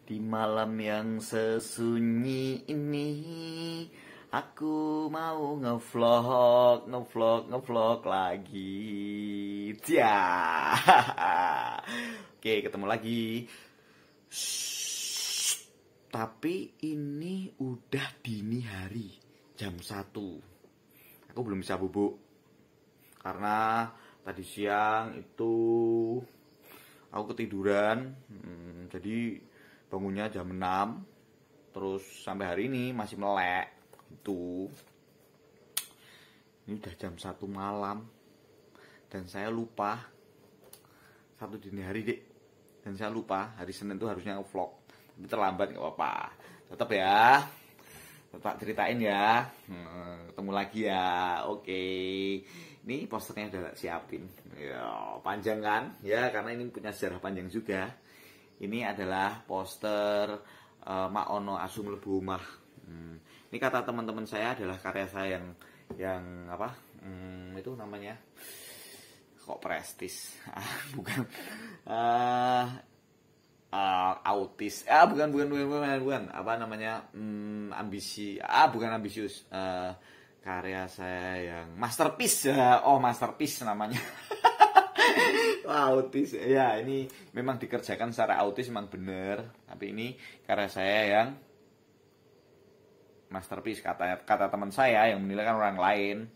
Di malam yang sesunyi ini aku mau ngevlog lagi. Cia. Oke, ketemu lagi. Tapi ini udah dini hari, jam 1. Aku belum bisa bubuk karena tadi siang itu aku ketiduran. Jadi bangunnya jam 6. Terus sampai hari ini masih melek. Itu ini udah jam 1 malam. Dan saya lupa 1 dini hari, Dek. Dan saya lupa hari Senin itu harusnya nge-vlog. Tapi terlambat gak apa-apa. Tetap ya. Tetap ceritain ya. Ketemu lagi ya. Oke. Ini posternya udah siapin. Ya, panjang kan? Ya, karena ini punya sejarah panjang juga. Ini adalah poster Mak Ono Asu Mlebu Omah. Ini kata teman-teman saya adalah karya saya yang apa? Itu namanya kok prestis? Bukan. Autis. Bukan. Apa namanya? Ambisi. Bukan ambisius. Karya saya yang masterpiece. Masterpiece namanya. Autis ya, ini memang dikerjakan secara autis, memang bener. Tapi ini karya saya yang masterpiece kata teman saya yang menilai kan orang lain.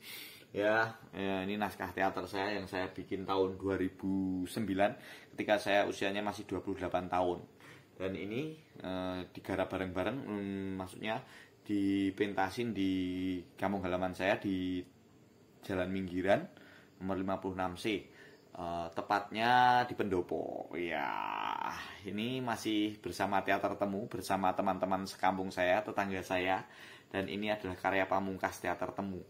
Ya, ini naskah teater saya yang saya bikin tahun 2009 ketika saya usianya masih 28 tahun. Dan ini digarap bareng-bareng, maksudnya dipentasin di kampung halaman saya di Jalan Minggiran nomor 56C. Tepatnya di Pendopo. Ya, ini masih bersama Teater Temu, bersama teman-teman sekampung saya, tetangga saya. Dan ini adalah karya pamungkas Teater Temu.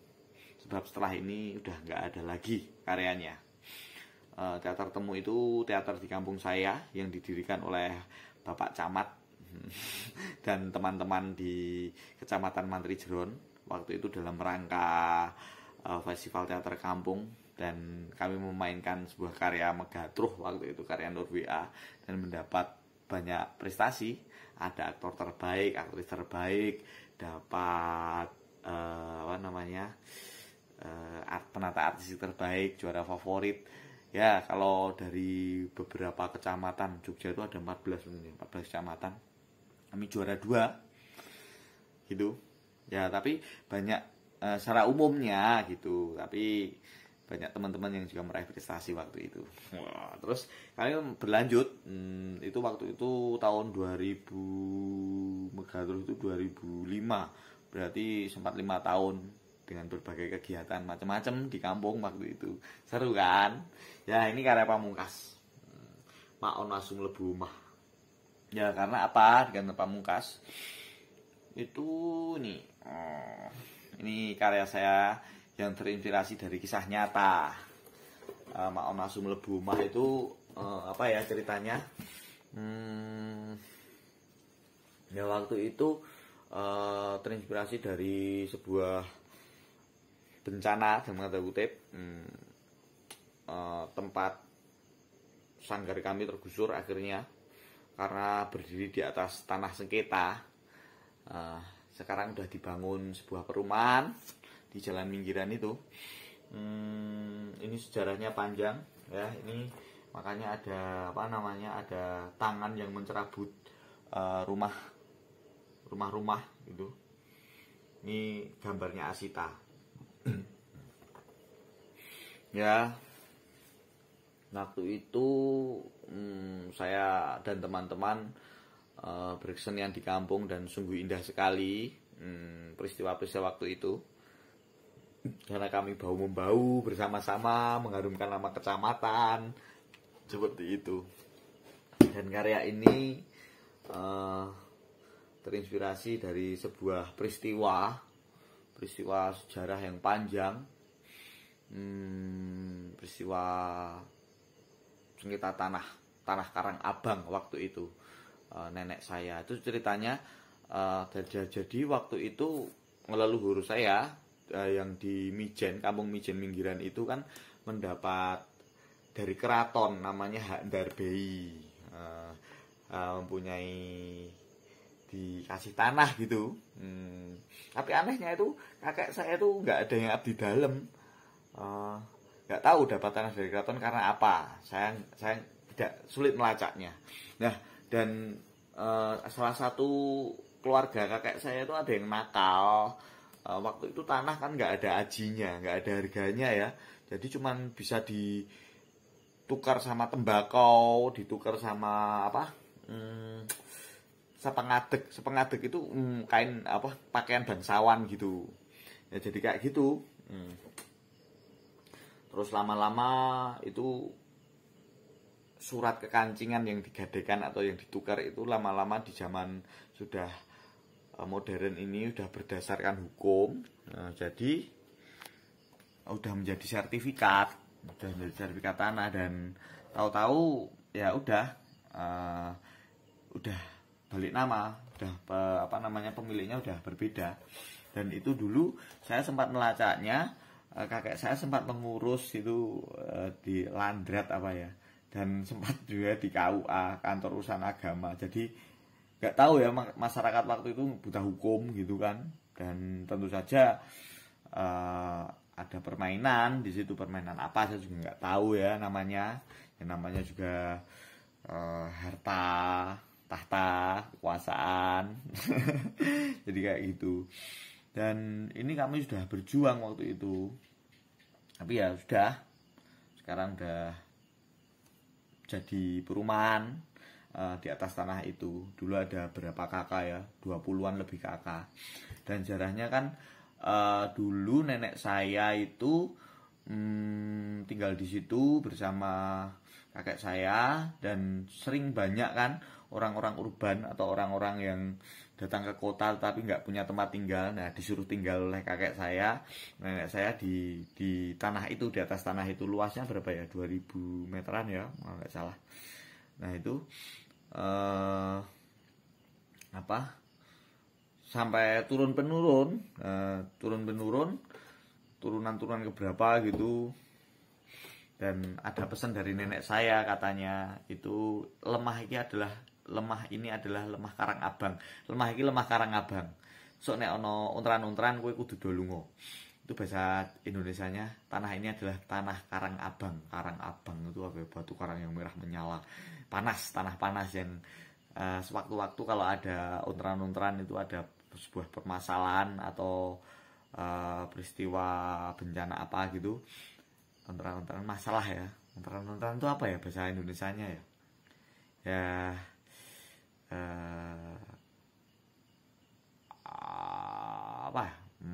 Sebab setelah ini udah nggak ada lagi karyanya. Teater Temu itu teater di kampung saya yang didirikan oleh Bapak Camat dan teman-teman di Kecamatan Mantri Jeron. Waktu itu dalam rangka festival teater kampung. Dan kami memainkan sebuah karya Megatruh waktu itu, karya Nur WA, dan mendapat banyak prestasi. Ada aktor terbaik, aktris terbaik, dapat penata artis terbaik, juara favorit. Ya, kalau dari beberapa kecamatan Jogja itu ada 14 kecamatan. Kami juara 2. Gitu. Ya, tapi banyak secara umumnya gitu, tapi banyak teman-teman yang juga meraih prestasi waktu itu. Wah, terus kami berlanjut. Itu waktu itu tahun 2000, Megatruh itu 2005. Berarti sempat 5 tahun dengan berbagai kegiatan macam-macam di kampung waktu itu. Seru kan? Ya, ini karya pamungkas. Mak Ono Asu Mlebu Omah. Ya, karena apa? Dengan pamungkas. Itu nih. Ini karya saya yang terinspirasi dari kisah nyata. Mak Ono Asu Mlebu Omah itu ceritanya? Ya waktu itu terinspirasi dari sebuah bencana dalam tanda kutip. Tempat sanggar kami tergusur akhirnya karena berdiri di atas tanah sengketa. Sekarang udah dibangun sebuah perumahan di Jalan Minggiran itu. Ini sejarahnya panjang ya. Ini makanya ada ada tangan yang mencerabut rumah-rumah gitu. Ini gambarnya Asita. Ya, waktu itu saya dan teman-teman berkesenian di kampung dan sungguh indah sekali peristiwa-peristiwa waktu itu. Karena kami bahu-membahu bersama-sama mengharumkan nama kecamatan seperti itu. Dan karya ini terinspirasi dari sebuah peristiwa sejarah yang panjang, peristiwa sengketa tanah Karang Abang waktu itu. Nenek saya itu ceritanya jadi waktu itu leluhur saya yang di Mijen, kampung Mijen Minggiran itu kan mendapat dari keraton namanya Hak Ndarbei. mempunyai dikasih tanah gitu. Tapi anehnya itu kakek saya itu nggak ada yang abdi dalam, nggak tahu dapat tanah dari keraton karena apa. Saya tidak sulit melacaknya. Nah, dan salah satu keluarga kakek saya itu ada yang nakal. Waktu itu tanah kan nggak ada ajinya, nggak ada harganya ya. Jadi cuman bisa ditukar sama tembakau, ditukar sama apa? Sepengadek itu kain apa? Pakaian bangsawan gitu. Ya jadi kayak gitu. Terus lama-lama itu surat kekancingan yang digadekan atau yang ditukar itu lama-lama di zaman sudah modern ini udah berdasarkan hukum. Jadi udah menjadi sertifikat tanah, dan tahu-tahu ya udah balik nama, udah pemiliknya udah berbeda. Dan itu dulu saya sempat melacaknya, kakek saya sempat mengurus itu di Landrat apa ya, dan sempat juga di KUA, kantor urusan agama. Jadi nggak tahu ya, masyarakat waktu itu buta hukum gitu kan, dan tentu saja ada permainan di situ. Permainan apa saya juga nggak tahu ya namanya. Yang namanya juga harta, tahta, kekuasaan. Jadi kayak gitu. Dan ini kami sudah berjuang waktu itu. Tapi ya sudah, sekarang udah jadi perumahan di atas tanah itu. Dulu ada berapa kakak ya, 20-an lebih kakak. Dan jarahnya kan dulu nenek saya itu tinggal di situ bersama kakek saya, dan sering banyak kan orang-orang urban atau orang-orang yang datang ke kota tapi nggak punya tempat tinggal. Nah, disuruh tinggal oleh kakek saya, nenek saya di tanah itu, di atas tanah itu. Luasnya berapa ya, 2000 meteran ya kalau nggak salah. Nah itu sampai turun-penurun, turunan keberapa gitu. Dan ada pesan dari nenek saya, katanya itu lemah ini adalah lemah Karang Abang. Lemah Karang Abang. Sok nek ono untran-untran kowe kudu do lunga. Itu bahasa Indonesianya, tanah ini adalah tanah Karang Abang. Karang Abang itu apa? Batu karang yang merah menyala. Panas, tanah panas yang sewaktu-waktu kalau ada untran-untran itu ada sebuah permasalahan atau peristiwa bencana apa gitu. Untran-untran masalah ya. Untran-untran itu apa ya bahasa Indonesianya ya? Ya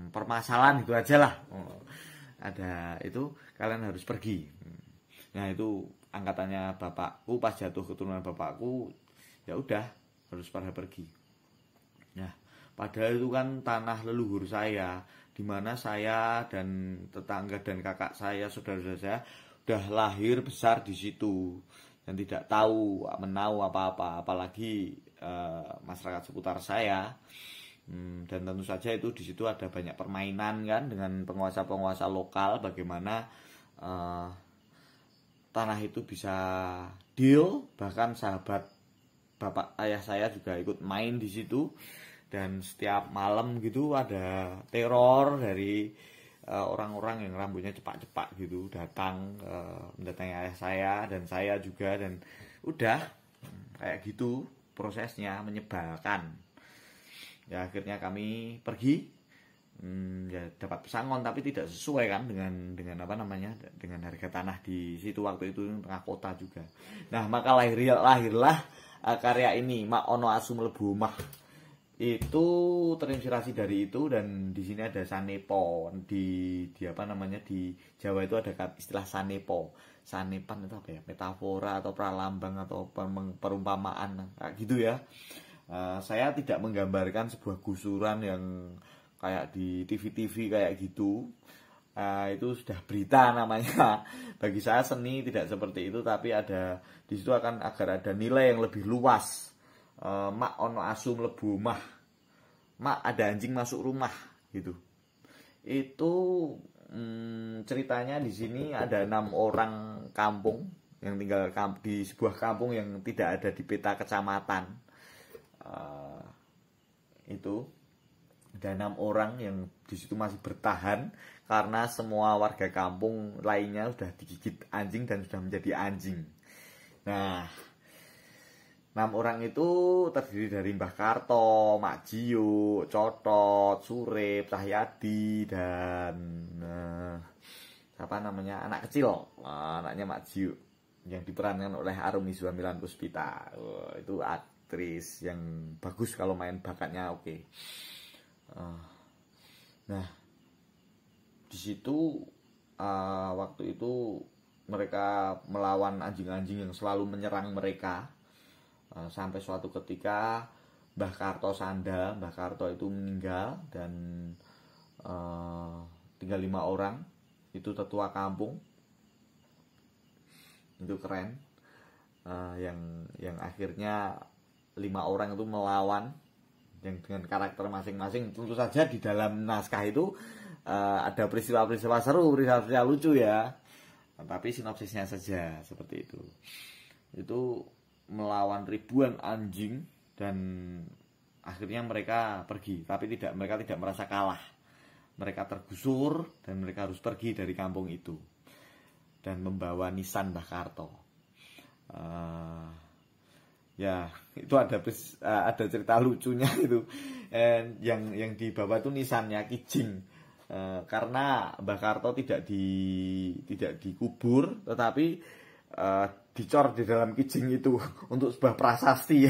permasalahan itu aja lah. Ada itu, kalian harus pergi. Nah itu angkatannya bapakku, pas jatuh keturunan bapakku, ya udah harus pada pergi. Nah padahal itu kan tanah leluhur saya, di mana saya dan tetangga dan kakak saya, saudara-saudara saya udah lahir besar di situ dan tidak tahu menau apa-apa, apalagi masyarakat seputar saya. Dan tentu saja itu di situ ada banyak permainan kan dengan penguasa-penguasa lokal, bagaimana tanah itu bisa deal. Bahkan sahabat bapak ayah saya juga ikut main di situ, dan setiap malam gitu ada teror dari orang-orang yang rambutnya cepak-cepak gitu datang mendatangi ayah saya dan saya juga, dan udah kayak gitu prosesnya, menyebalkan. Ya akhirnya kami pergi, ya dapat pesangon tapi tidak sesuai kan dengan apa namanya, dengan harga tanah di situ waktu itu, tengah kota juga. Nah maka lahirlah karya ini, Mak Ono Asu Mlebu Omah. Itu terinspirasi dari itu, dan di sini ada sanepo. Di apa namanya, di Jawa itu ada istilah sanepo. Sanepan itu apa ya, metafora atau pralambang atau perumpamaan kayak gitu ya. Saya tidak menggambarkan sebuah gusuran yang kayak di TV-TV kayak gitu. Itu sudah berita namanya. Bagi saya seni tidak seperti itu, tapi ada di situ akan agar ada nilai yang lebih luas. Mak ono asu mlebu omah, mak ada anjing masuk rumah gitu. Itu ceritanya di sini ada 6 orang kampung yang tinggal di sebuah kampung yang tidak ada di peta kecamatan. Itu ada 6 orang yang di situ masih bertahan karena semua warga kampung lainnya sudah digigit anjing dan sudah menjadi anjing. Nah, 6 orang itu terdiri dari Mbah Karto, Mak Jiyo, Cotot, Surip, Cahyadi, dan anak kecil, anaknya Mak Jiyo yang diperankan oleh Arum Nizwa Milan Puspita. Itu aktris yang bagus kalau main, bakatnya oke. Nah, di situ waktu itu mereka melawan anjing-anjing yang selalu menyerang mereka. Sampai suatu ketika Mbah Karto sanda, Mbah Karto itu meninggal dan tinggal 5 orang. Itu tetua kampung. Itu keren. Yang akhirnya 5 orang itu melawan yang dengan karakter masing-masing. Tentu saja di dalam naskah itu ada peristiwa-peristiwa seru, peristiwa lucu ya. Tapi sinopsisnya saja seperti itu. Itu melawan ribuan anjing dan akhirnya mereka pergi, tapi mereka tidak merasa kalah. Mereka tergusur dan mereka harus pergi dari kampung itu dan membawa nisan Mbah Karto. Ya, itu ada cerita lucunya itu. Yang dibawa itu nisannya kijing. Karena Mbah Karto tidak dikubur, tetapi dicor di dalam kijing itu untuk sebuah prasasti.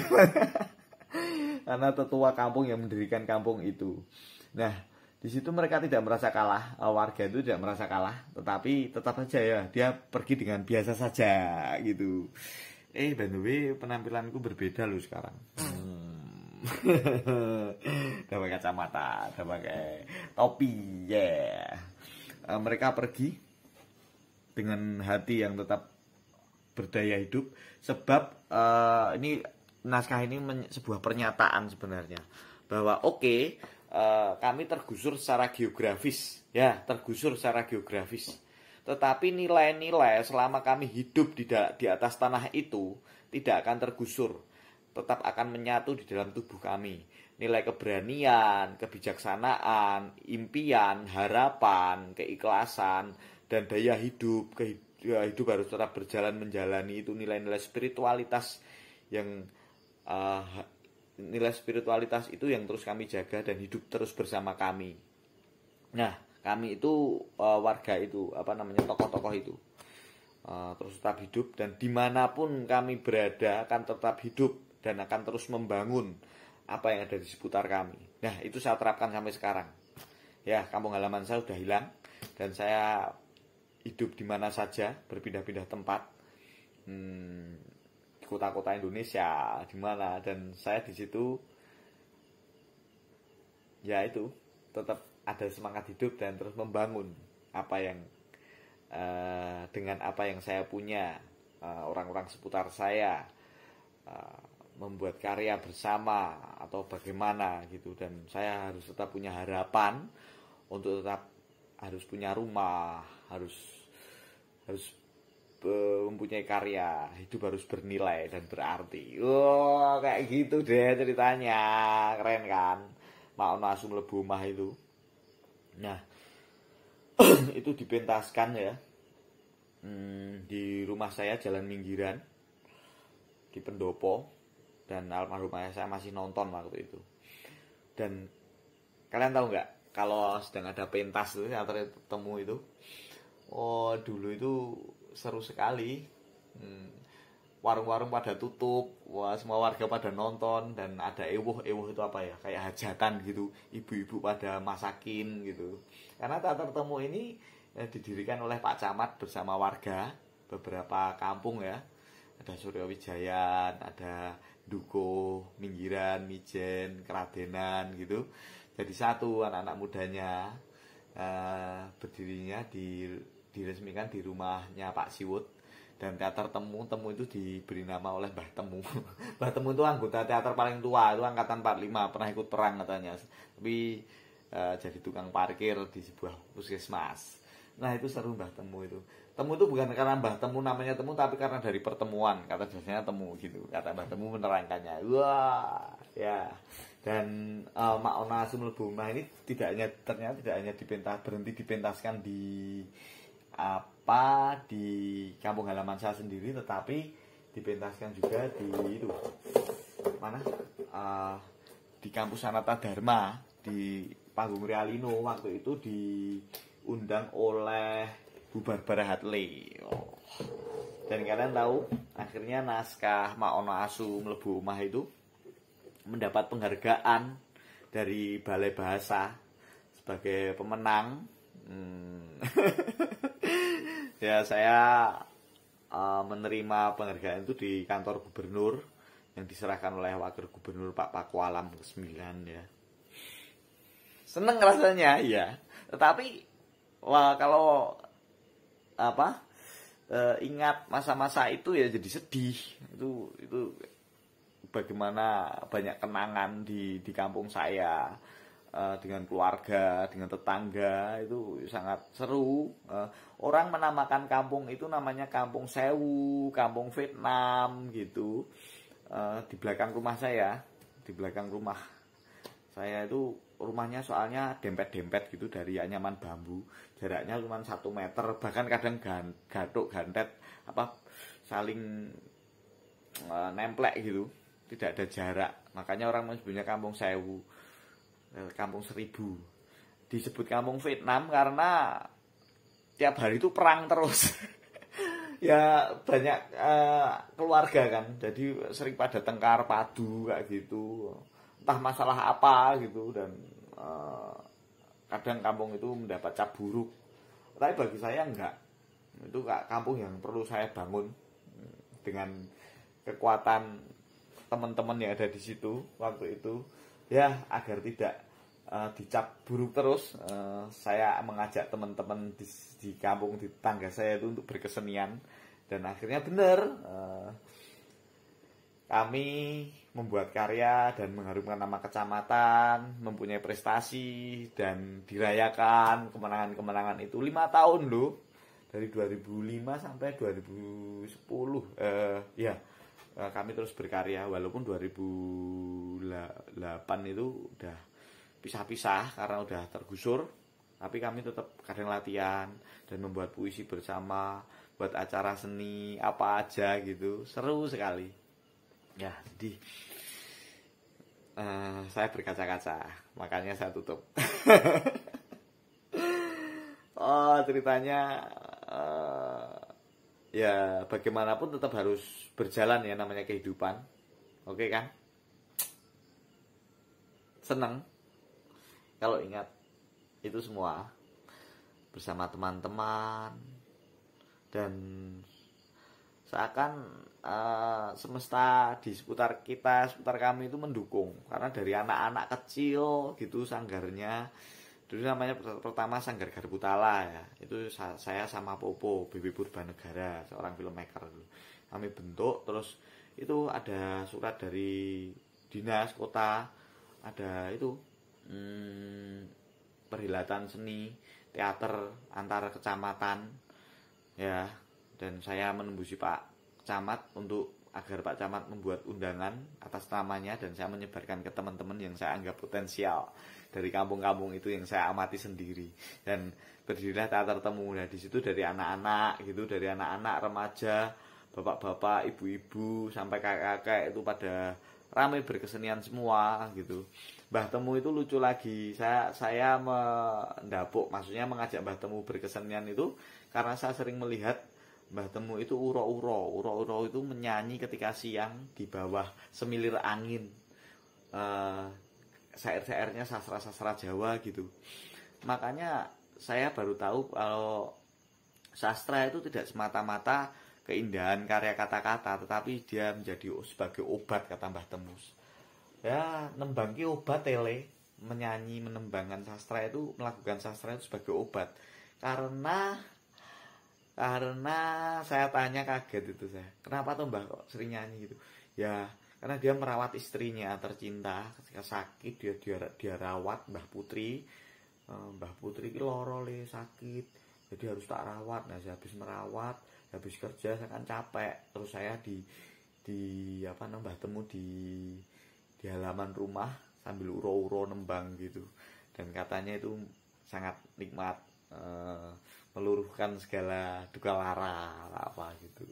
Karena tetua kampung yang mendirikan kampung itu. Nah, di situ mereka tidak merasa kalah, warga itu tidak merasa kalah, tetapi tetap saja ya dia pergi dengan biasa saja gitu. By the way, penampilanku berbeda loh sekarang. Udah pakai kacamata, udah pakai topi, ya. Mereka pergi dengan hati yang tetap berdaya hidup, sebab ini naskah ini sebuah pernyataan sebenarnya bahwa kami tergusur secara geografis, tetapi nilai-nilai selama kami hidup di atas tanah itu tidak akan tergusur, tetap akan menyatu di dalam tubuh kami. Nilai keberanian, kebijaksanaan, impian, harapan, keikhlasan, dan daya hidup harus tetap berjalan menjalani. Itu nilai-nilai spiritualitas yang nilai spiritualitas itu yang terus kami jaga dan hidup terus bersama kami. Nah, kami itu warga itu tokoh-tokoh itu terus tetap hidup, dan dimanapun kami berada akan tetap hidup dan akan terus membangun apa yang ada di seputar kami. Nah, itu saya terapkan sampai sekarang. Ya, kampung halaman saya sudah hilang dan saya hidup di mana saja, berpindah-pindah tempat, di kota-kota Indonesia, di mana, dan saya di situ ya itu tetap ada semangat hidup dan terus membangun apa yang dengan apa yang saya punya, orang-orang seputar saya, membuat karya bersama atau bagaimana gitu. Dan saya harus tetap punya harapan untuk tetap harus punya rumah, harus mempunyai karya, hidup harus bernilai dan berarti. Kayak gitu deh ceritanya, keren kan? Mau nasu mlebu omah itu. Nah, itu dipentaskan ya di rumah saya, Jalan Minggiran di Pendopo, dan almarhum ayah saya masih nonton waktu itu. Dan kalian tahu nggak kalau sedang ada pentas itu, teater temu itu, dulu itu seru sekali. Warung-warung pada tutup, semua warga pada nonton, dan ada ewuh itu apa ya, kayak hajatan gitu, ibu-ibu pada masakin gitu. Karena teater temu ini didirikan oleh Pak Camat bersama warga beberapa kampung ya. Ada Suryo Wijayan, ada Duko, Minggiran, Mijen, Keradenan gitu. Jadi satu anak-anak mudanya berdirinya diresmikan di rumahnya Pak Siwut. Dan teater temu itu diberi nama oleh Mbah Temu. Mbah Temu itu anggota teater paling tua, itu angkatan 45, pernah ikut perang katanya. Tapi jadi tukang parkir di sebuah puskesmas. Nah, itu seru Mbah Temu itu. Temu itu bukan karena Mbah Temu namanya temu, tapi karena dari pertemuan, kata biasanya temu gitu. Kata Mbah Temu menerangkannya. Wah, ya. Dan Mak Ona Asu mlebu omah ini ternyata tidak hanya berhenti dipentaskan di kampung halaman saya sendiri, tetapi dipentaskan juga di itu mana di kampus Sanata Dharma di panggung Realino. Waktu itu diundang oleh Bu Barbara Hartley. Dan kalian tahu, akhirnya naskah Mak Ono Asu mlebu omah itu mendapat penghargaan dari Balai Bahasa sebagai pemenang. Ya, saya menerima penghargaan itu di kantor gubernur yang diserahkan oleh wakil gubernur Pak Pakualam ke-9 ya. Seneng rasanya ya. Tetapi kalau ingat masa-masa itu ya jadi sedih. Itu bagaimana banyak kenangan di kampung saya dengan keluarga, dengan tetangga, itu sangat seru. Orang menamakan kampung itu namanya Kampung Sewu, Kampung Vietnam gitu. Di belakang rumah saya itu rumahnya soalnya dempet-dempet gitu dari anyaman bambu, jaraknya cuma 1 meter, bahkan kadang gatuk gantet saling nemplek gitu, tidak ada jarak. Makanya orang menyebutnya Kampung Sewu, Kampung 1000. Disebut Kampung Vietnam karena tiap hari itu perang terus. Ya banyak keluarga kan, jadi sering pada tengkar padu kayak gitu, entah masalah apa gitu. Dan kadang kampung itu mendapat cap buruk, tapi bagi saya enggak. Itu kampung yang perlu saya bangun dengan kekuatan teman-teman yang ada di situ waktu itu ya, agar tidak dicap buruk terus. Saya mengajak teman-teman di kampung, di tetangga saya itu untuk berkesenian, dan akhirnya benar, kami membuat karya dan mengharumkan nama kecamatan, mempunyai prestasi dan dirayakan kemenangan-kemenangan itu 5 tahun loh, dari 2005 sampai 2010 ya. Kami terus berkarya, walaupun 2008 itu udah pisah-pisah karena udah tergusur, tapi kami tetap kadang latihan dan membuat puisi bersama, buat acara seni apa aja gitu, seru sekali ya. Jadi saya berkaca-kaca, makanya saya tutup. Ceritanya ya bagaimanapun tetap harus berjalan ya, namanya kehidupan. Oke kan? Senang kalau ingat itu semua bersama teman-teman, dan seakan semesta di seputar kami itu mendukung, karena dari anak-anak kecil gitu sanggarnya. Dulu namanya pertama Sanggar Garbutala ya, itu saya sama Popo BB Purbanegara, seorang filmmaker dulu. Kami bentuk, terus itu ada surat dari dinas kota, ada itu perhelatan seni teater antar kecamatan ya, dan saya menembusi Pak Camat agar Pak Camat membuat undangan atas namanya, dan saya menyebarkan ke teman-teman yang saya anggap potensial dari kampung-kampung itu yang saya amati sendiri, dan berdirilah Teater Temu. Nah di situ dari anak-anak gitu, dari anak-anak remaja, bapak-bapak, ibu-ibu sampai kakek-kakek itu pada ramai berkesenian semua gitu. Mbah Temu itu lucu lagi, saya mendapuk, maksudnya mengajak Mbah Temu berkesenian itu karena saya sering melihat Mbah Temu itu uro-uro itu menyanyi ketika siang di bawah semilir angin. Syair-syairnya sastra-sastra Jawa gitu. Makanya saya baru tahu kalau sastra itu tidak semata-mata keindahan karya kata-kata, tetapi dia menjadi sebagai obat, kata Mbah Temu. Ya, nembangki obat tele, menyanyi, menembangkan sastra itu, melakukan sastra itu sebagai obat. Karena saya tanya, kaget itu saya. Kenapa tuh Mbah kok sering nyanyi gitu? Ya, karena dia merawat istrinya tercinta ketika sakit, dia rawat Mbah Putri. Mbah Putri ki lara le sakit. Jadi harus tak rawat. Nah, saya habis merawat, habis kerja saya kan capek. Terus saya di apa nambah temu di halaman rumah sambil uro-uro nembang gitu. Dan katanya itu sangat nikmat, meluruhkan segala duka lara apa gitu.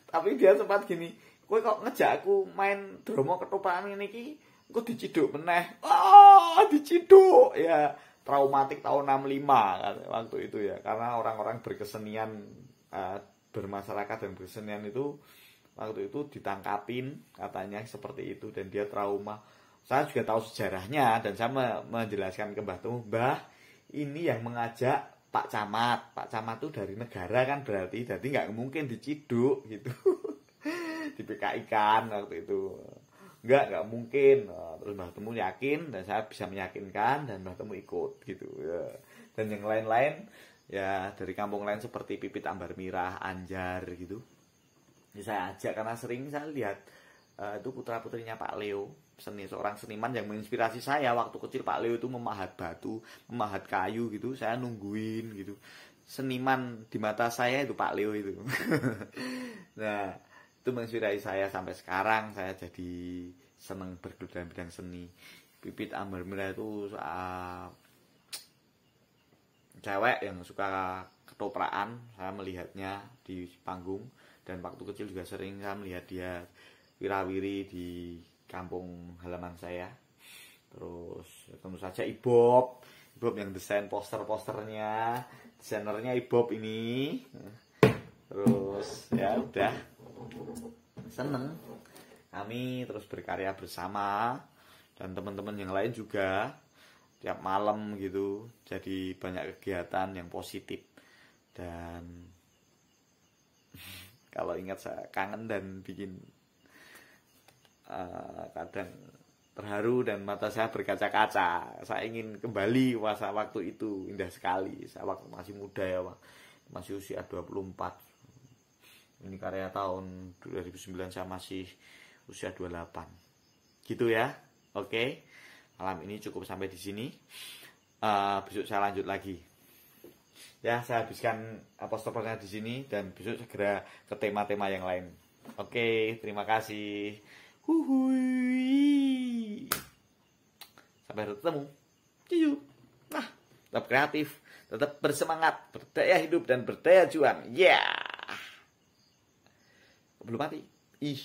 Tapi dia sempat gini, kowe kok ngejak aku main drama ketoprak ini ki, kok diciduk meneh. Diciduk ya, traumatik tahun 65 kan, waktu itu ya. Karena orang-orang berkesenian, bermasyarakat dan berkesenian itu waktu itu ditangkapin katanya seperti itu, dan dia trauma. Saya juga tahu sejarahnya dan saya menjelaskan ke Mbah Temu, Mbah, ini yang mengajak Pak Camat. Pak Camat itu dari negara kan, berarti jadi nggak mungkin diciduk gitu. Di PKI kan waktu itu. Nggak mungkin. Terus Mbah Temu yakin dan saya bisa meyakinkan dan Mbah Temu ikut gitu ya. Dan yang lain-lain ya dari kampung lain seperti Pipit Ambar Mirah, Anjar gitu. Ini saya ajak karena sering saya lihat itu putra-putrinya Pak Leo, seorang seniman yang menginspirasi saya waktu kecil. Pak Leo itu memahat batu, memahat kayu gitu, saya nungguin gitu. Seniman di mata saya itu Pak Leo itu. Nah, itu menginspirasi saya sampai sekarang. Saya jadi seneng bergelut dalam bidang seni. Pipit Ambar Mirah itu cewek yang suka ketoprakan. Saya melihatnya di panggung. Dan waktu kecil juga sering saya melihat dia wirawiri di kampung halaman saya. Terus tentu saja Ibob yang desain poster-posternya, desainernya Ibob ini. Terus ya udah seneng kami terus berkarya bersama, dan teman-teman yang lain juga tiap malam gitu. Jadi banyak kegiatan yang positif, dan kalau ingat saya kangen dan bikin kadang terharu dan mata saya berkaca-kaca. Saya ingin kembali masa waktu itu, indah sekali. Saya waktu masih muda ya, masih usia 24. Ini karya tahun 2009, saya masih usia 28. Gitu ya. Oke. Malam ini cukup sampai di sini. Besok saya lanjut lagi. Ya, saya habiskan apostopernya di sini dan besok segera ke tema-tema yang lain. Oke, terima kasih. Huhui. Sampai ketemu. See you. Nah, tetap kreatif, tetap bersemangat, berdaya hidup dan berdaya juang. Yeah. Belum mati. Ih.